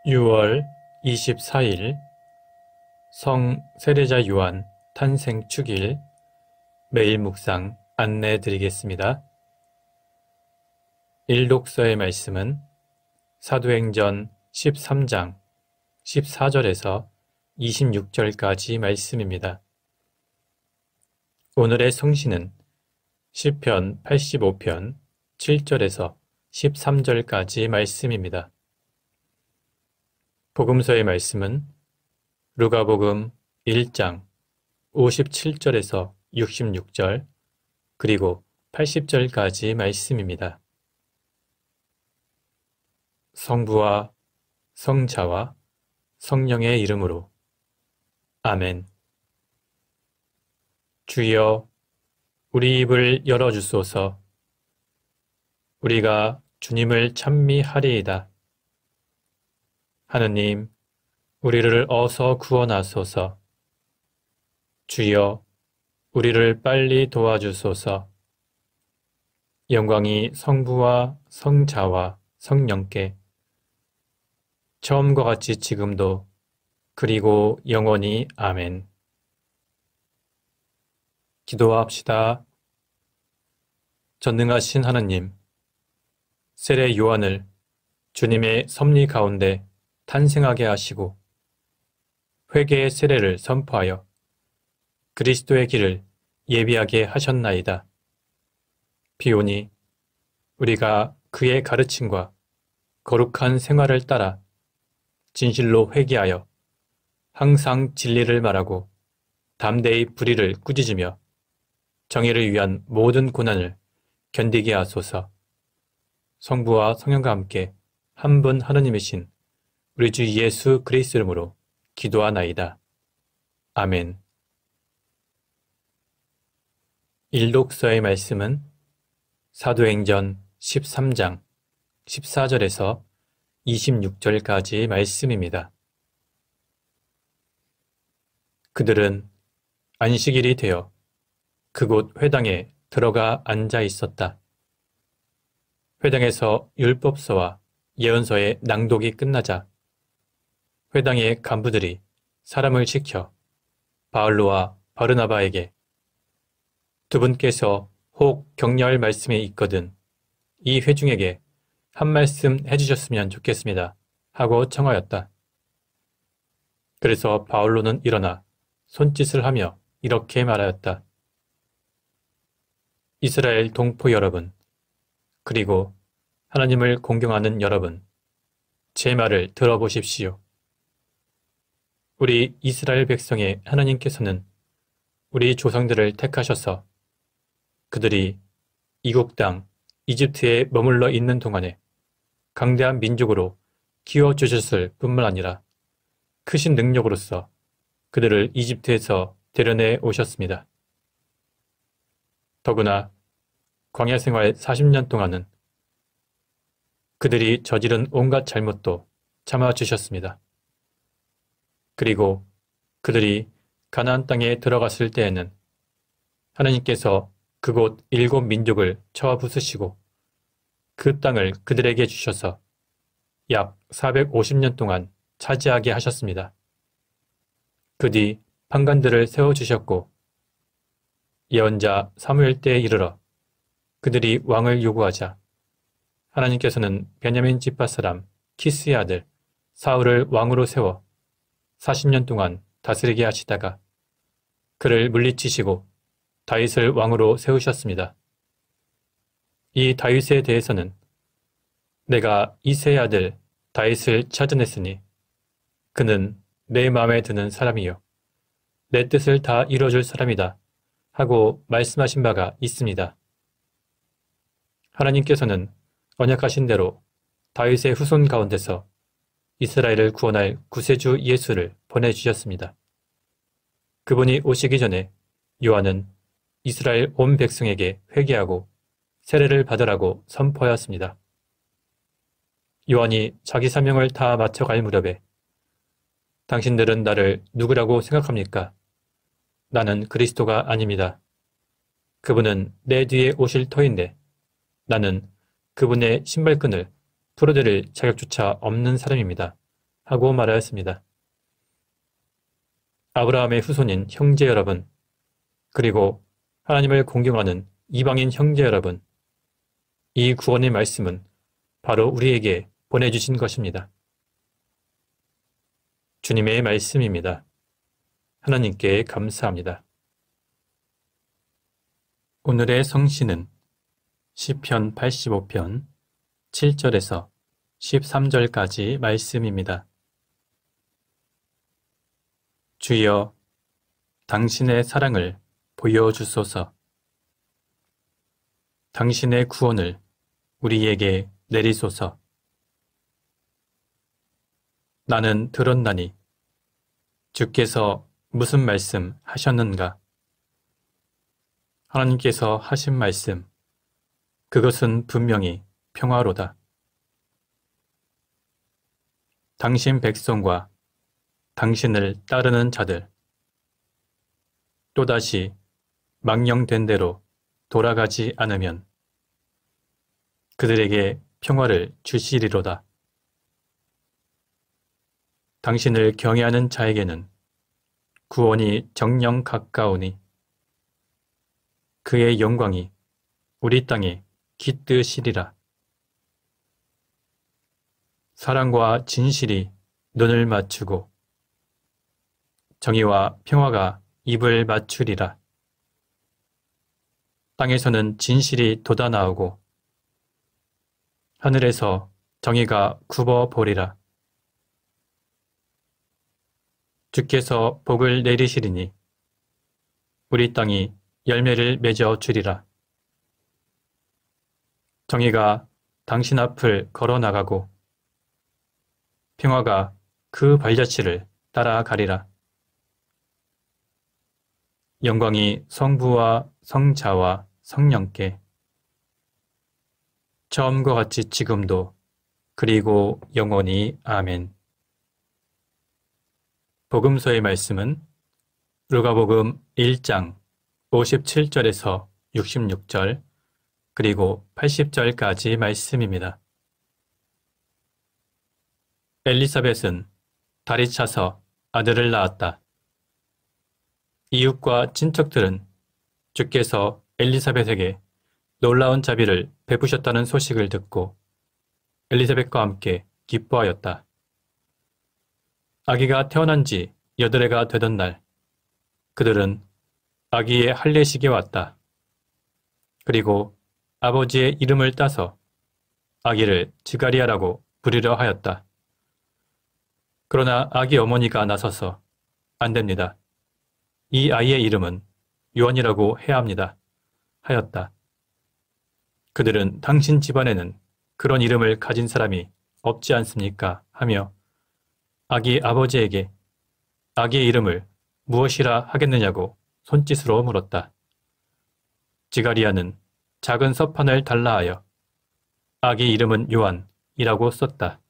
6월 24일 성 세례자 요한 탄생 축일 매일 묵상 안내해 드리겠습니다. 일독서의 말씀은 사도행전 13장 14절에서 26절까지 말씀입니다. 오늘의 성시는 시편 85편 7절에서 13절까지 말씀입니다. 복음서의 말씀은 루가복음 1장 57절에서 66절 그리고 80절까지 말씀입니다. 성부와 성자와 성령의 이름으로 아멘. 주여, 우리 입을 열어주소서. 우리가 주님을 찬미하리이다. 하느님, 우리를 어서 구원하소서. 주여, 우리를 빨리 도와주소서. 영광이 성부와 성자와 성령께 처음과 같이 지금도 그리고 영원히 아멘. 기도합시다. 전능하신 하느님, 세례 요한을 주님의 섭리 가운데 탄생하게 하시고 회개의 세례를 선포하여 그리스도의 길을 예비하게 하셨나이다. 비오니 우리가 그의 가르침과 거룩한 생활을 따라 진실로 회개하여 항상 진리를 말하고 담대히 불의를 꾸짖으며 정의를 위한 모든 고난을 견디게 하소서. 성부와 성령과 함께 한 분 하느님이신 우리 주 예수 그리스도 이름으로 기도하나이다. 아멘. 일독서의 말씀은 사도행전 13장 14절에서 26절까지 말씀입니다. 그들은 안식일이 되어 그곳 회당에 들어가 앉아 있었다. 회당에서 율법서와 예언서의 낭독이 끝나자 회당의 간부들이 사람을 시켜 바울로와 바르나바에게 두 분께서 혹 격려할 말씀이 있거든 이 회중에게 한 말씀 해주셨으면 좋겠습니다 하고 청하였다. 그래서 바울로는 일어나 손짓을 하며 이렇게 말하였다. 이스라엘 동포 여러분, 그리고 하나님을 공경하는 여러분, 제 말을 들어보십시오. 우리 이스라엘 백성의 하나님께서는 우리 조상들을 택하셔서 그들이 이국 땅 이집트에 머물러 있는 동안에 강대한 민족으로 키워주셨을 뿐만 아니라 크신 능력으로서 그들을 이집트에서 데려내 오셨습니다. 더구나 광야 생활 40년 동안은 그들이 저지른 온갖 잘못도 참아주셨습니다. 그리고 그들이 가나안 땅에 들어갔을 때에는 하나님께서 그곳 7민족을 쳐와 부수시고 그 땅을 그들에게 주셔서 약 450년 동안 차지하게 하셨습니다. 그 뒤 판관들을 세워주셨고 예언자 사무엘 때에 이르러 그들이 왕을 요구하자 하나님께서는 베냐민 지파 사람 키스의 아들 사울을 왕으로 세워 40년 동안 다스리게 하시다가 그를 물리치시고 다윗을 왕으로 세우셨습니다. 이 다윗에 대해서는 내가 이새의 아들 다윗을 찾아냈으니 그는 내 마음에 드는 사람이요 내 뜻을 다 이뤄줄 사람이다 하고 말씀하신 바가 있습니다. 하나님께서는 언약하신 대로 다윗의 후손 가운데서 이스라엘을 구원할 구세주 예수를 보내주셨습니다. 그분이 오시기 전에 요한은 이스라엘 온 백성에게 회개하고 세례를 받으라고 선포하였습니다. 요한이 자기 사명을 다 마쳐갈 무렵에 당신들은 나를 누구라고 생각합니까? 나는 그리스도가 아닙니다. 그분은 내 뒤에 오실 터인데 나는 그분의 신발끈을 풀어드릴 자격조차 없는 사람입니다. 하고 말하였습니다. 아브라함의 후손인 형제 여러분, 그리고 하나님을 공경하는 이방인 형제 여러분, 이 구원의 말씀은 바로 우리에게 보내주신 것입니다. 주님의 말씀입니다. 하나님께 감사합니다. 오늘의 성신은 시편 85편 7절에서 13절까지 말씀입니다. 주여, 당신의 사랑을 보여주소서. 당신의 구원을 우리에게 내리소서. 나는 들었나니 주께서 무슨 말씀 하셨는가? 하나님께서 하신 말씀, 그것은 분명히 평화로다. 당신 백성과 당신을 따르는 자들, 또다시 망령된 대로 돌아가지 않으면 그들에게 평화를 주시리로다. 당신을 경외하는 자에게는 구원이 정녕 가까우니 그의 영광이 우리 땅에 깃드시리라. 사랑과 진실이 눈을 맞추고 정의와 평화가 입을 맞추리라. 땅에서는 진실이 돋아나오고 하늘에서 정의가 굽어보리라. 주께서 복을 내리시리니 우리 땅이 열매를 맺어 주리라. 정의가 당신 앞을 걸어나가고 평화가 그 발자취를 따라가리라. 영광이 성부와 성자와 성령께 처음과 같이 지금도 그리고 영원히 아멘. 복음서의 말씀은 루가복음 1장 57절에서 66절 그리고 80절까지 말씀입니다. 엘리사벳은 달이 차서 아들을 낳았다. 이웃과 친척들은 주께서 엘리사벳에게 놀라운 자비를 베푸셨다는 소식을 듣고 엘리사벳과 함께 기뻐하였다. 아기가 태어난 지 8해가 되던 날, 그들은 아기의 할례식에 왔다. 그리고 아버지의 이름을 따서 아기를 지가리아라고 부르려 하였다. 그러나 아기 어머니가 나서서 안 됩니다. 이 아이의 이름은 요한이라고 해야 합니다. 하였다. 그들은 당신 집안에는 그런 이름을 가진 사람이 없지 않습니까? 하며 아기 아버지에게 아기의 이름을 무엇이라 하겠느냐고 손짓으로 물었다. 지가리아는 작은 서판을 달라하여 아기 이름은 요한이라고 썼다.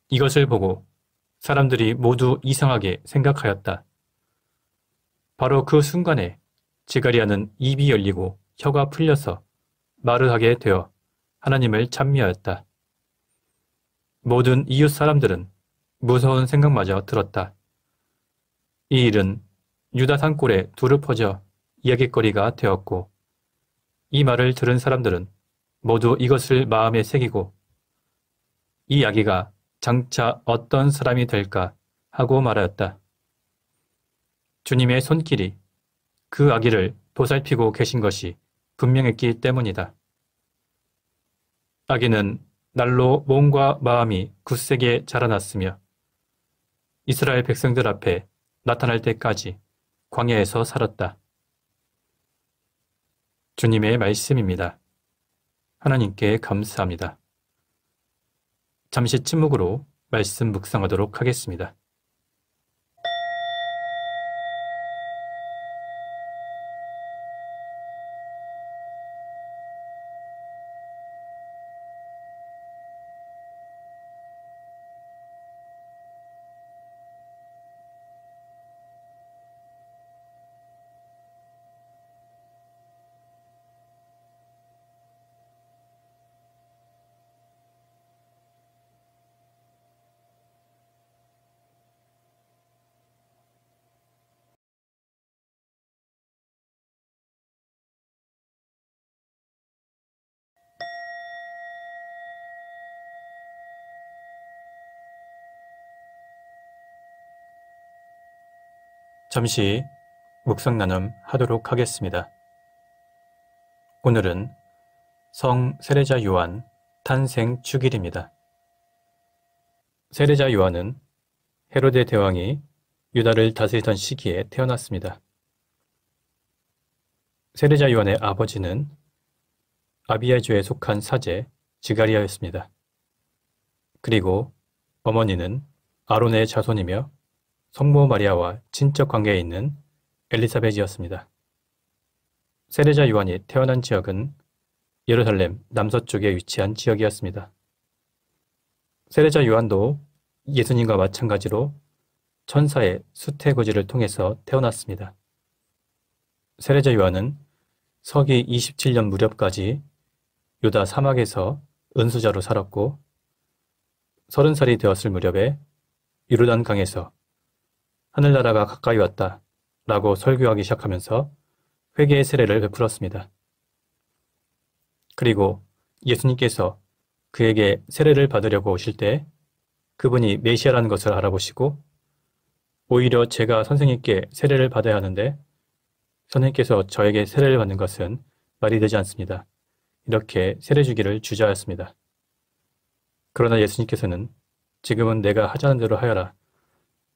이것을 보고 사람들이 모두 이상하게 생각하였다. 바로 그 순간에 지가리아는 입이 열리고 혀가 풀려서 말을 하게 되어 하나님을 찬미하였다. 모든 이웃 사람들은 무서운 생각마저 들었다. 이 일은 유다 산골에 두루 퍼져 이야깃거리가 되었고 이 말을 들은 사람들은 모두 이것을 마음에 새기고 이 아기가 장차 어떤 사람이 될까 하고 말하였다. 주님의 손길이 그 아기를 보살피고 계신 것이 분명했기 때문이다. 아기는 날로 몸과 마음이 굳세게 자라났으며 이스라엘 백성들 앞에 나타날 때까지 광야에서 살았다. 주님의 말씀입니다. 하나님께 감사합니다. 잠시 침묵으로 말씀 묵상하도록 하겠습니다. 잠시 묵상 나눔 하도록 하겠습니다. 오늘은 성 세례자 요한 탄생 축일입니다. 세례자 요한은 헤로데 대왕이 유다를 다스리던 시기에 태어났습니다. 세례자 요한의 아버지는 아비야주에 속한 사제 지가리아였습니다. 그리고 어머니는 아론의 자손이며 성모 마리아와 친척 관계에 있는 엘리사벳이었습니다. 세례자 요한이 태어난 지역은 예루살렘 남서쪽에 위치한 지역이었습니다. 세례자 요한도 예수님과 마찬가지로 천사의 수태고지를 통해서 태어났습니다. 세례자 요한은 서기 27년 무렵까지 유다 사막에서 은수자로 살았고 30살이 되었을 무렵에 요르단 강에서 하늘나라가 가까이 왔다 라고 설교하기 시작하면서 회개의 세례를 베풀었습니다. 그리고 예수님께서 그에게 세례를 받으려고 오실 때 그분이 메시아라는 것을 알아보시고 오히려 제가 선생님께 세례를 받아야 하는데 선생님께서 저에게 세례를 받는 것은 말이 되지 않습니다. 이렇게 세례 주기를 주저하였습니다. 그러나 예수님께서는 지금은 내가 하자는 대로 하여라.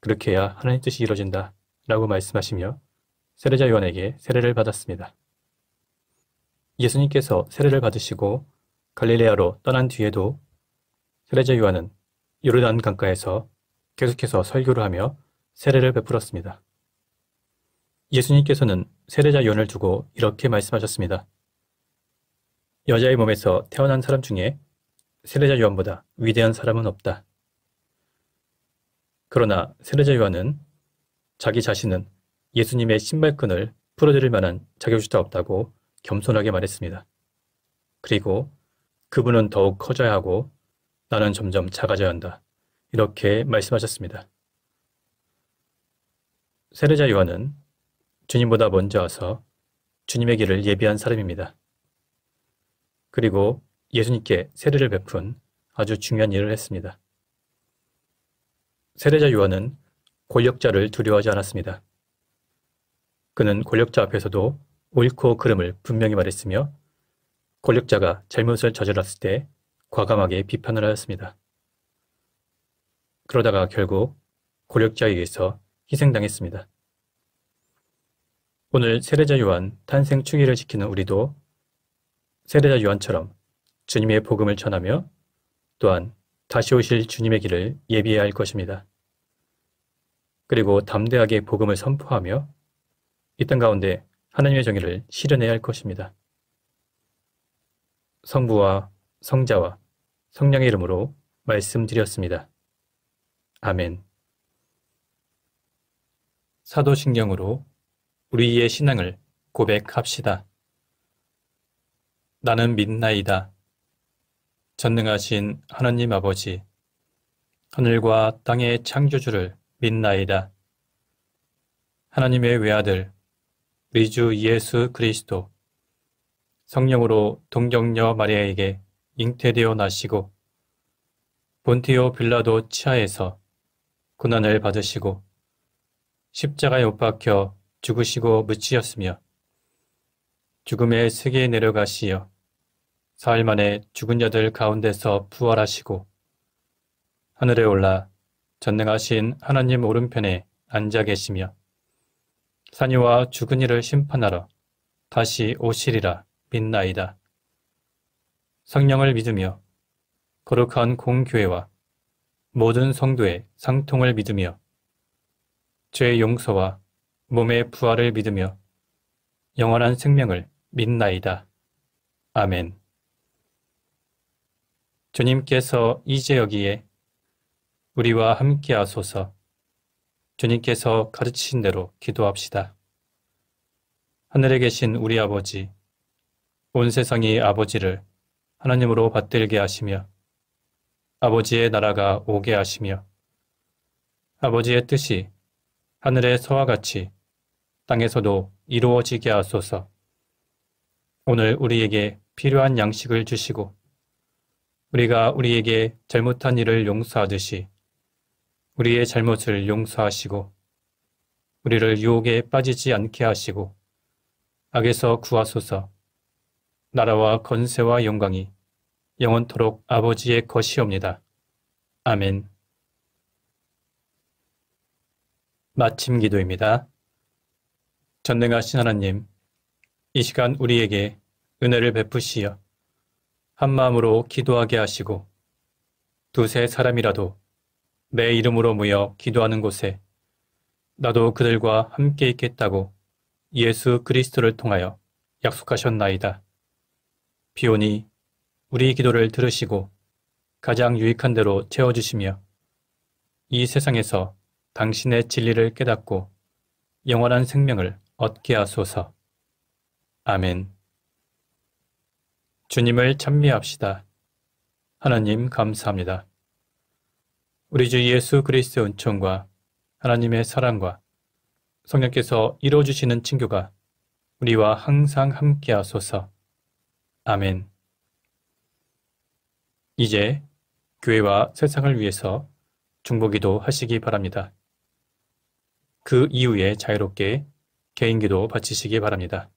그렇게 해야 하나님 뜻이 이루어진다. 라고 말씀하시며 세례자 요한에게 세례를 받았습니다. 예수님께서 세례를 받으시고 갈릴레아로 떠난 뒤에도 세례자 요한은 요르단 강가에서 계속해서 설교를 하며 세례를 베풀었습니다. 예수님께서는 세례자 요한을 두고 이렇게 말씀하셨습니다. 여자의 몸에서 태어난 사람 중에 세례자 요한보다 위대한 사람은 없다. 그러나 세례자 요한은 자기 자신은 예수님의 신발끈을 풀어드릴 만한 자격조차 없다고 겸손하게 말했습니다. 그리고 그분은 더욱 커져야 하고 나는 점점 작아져야 한다. 이렇게 말씀하셨습니다. 세례자 요한은 주님보다 먼저 와서 주님의 길을 예비한 사람입니다. 그리고 예수님께 세례를 베푼 아주 중요한 일을 했습니다. 세례자 요한은 권력자를 두려워하지 않았습니다. 그는 권력자 앞에서도 옳고 그름을 분명히 말했으며 권력자가 잘못을 저질렀을 때 과감하게 비판을 하였습니다. 그러다가 결국 권력자에 의해서 희생당했습니다. 오늘 세례자 요한 탄생 축일을 지키는 우리도 세례자 요한처럼 주님의 복음을 전하며 또한 다시 오실 주님의 길을 예비해야 할 것입니다. 그리고 담대하게 복음을 선포하며 이 땅 가운데 하나님의 정의를 실현해야 할 것입니다. 성부와 성자와 성령의 이름으로 말씀드렸습니다. 아멘. 사도신경으로 우리의 신앙을 고백합시다. 나는 믿나이다. 전능하신 하나님 아버지, 하늘과 땅의 창조주를 믿나이다. 하나님의 외아들, 우리 주 예수 그리스도, 성령으로 동정녀 마리아에게 잉태되어 나시고 본티오 빌라도 치하에서 고난을 받으시고 십자가에 못 박혀 죽으시고 묻히셨으며 죽음의 세계에 내려가시어 사흘 만에 죽은 자들 가운데서 부활하시고 하늘에 올라 전능하신 하나님 오른편에 앉아 계시며 산이와 죽은 이를 심판하러 다시 오시리라 믿나이다. 성령을 믿으며 거룩한 공교회와 모든 성도의 상통을 믿으며 죄의 용서와 몸의 부활을 믿으며 영원한 생명을 믿나이다. 아멘. 주님께서 이제 여기에 우리와 함께 하소서. 주님께서 가르치신 대로 기도합시다. 하늘에 계신 우리 아버지, 온 세상의 아버지를 하나님으로 받들게 하시며 아버지의 나라가 오게 하시며 아버지의 뜻이 하늘에서와 같이 땅에서도 이루어지게 하소서. 오늘 우리에게 필요한 양식을 주시고 우리가 우리에게 잘못한 일을 용서하듯이 우리의 잘못을 용서하시고 우리를 유혹에 빠지지 않게 하시고 악에서 구하소서. 나라와 건세와 영광이 영원토록 아버지의 것이옵니다. 아멘. 마침 기도입니다. 전능하신 하나님, 이 시간 우리에게 은혜를 베푸시어 한마음으로 기도하게 하시고 두세 사람이라도 내 이름으로 모여 기도하는 곳에 나도 그들과 함께 있겠다고 예수 그리스도를 통하여 약속하셨나이다. 비오니 우리 기도를 들으시고 가장 유익한 대로 채워주시며 이 세상에서 당신의 진리를 깨닫고 영원한 생명을 얻게 하소서. 아멘. 주님을 찬미합시다. 하나님 감사합니다. 우리 주 예수 그리스도의 은총과 하나님의 사랑과 성령께서 이루어주시는 친교가 우리와 항상 함께 하소서. 아멘. 이제 교회와 세상을 위해서 중보기도 하시기 바랍니다. 그 이후에 자유롭게 개인기도 바치시기 바랍니다.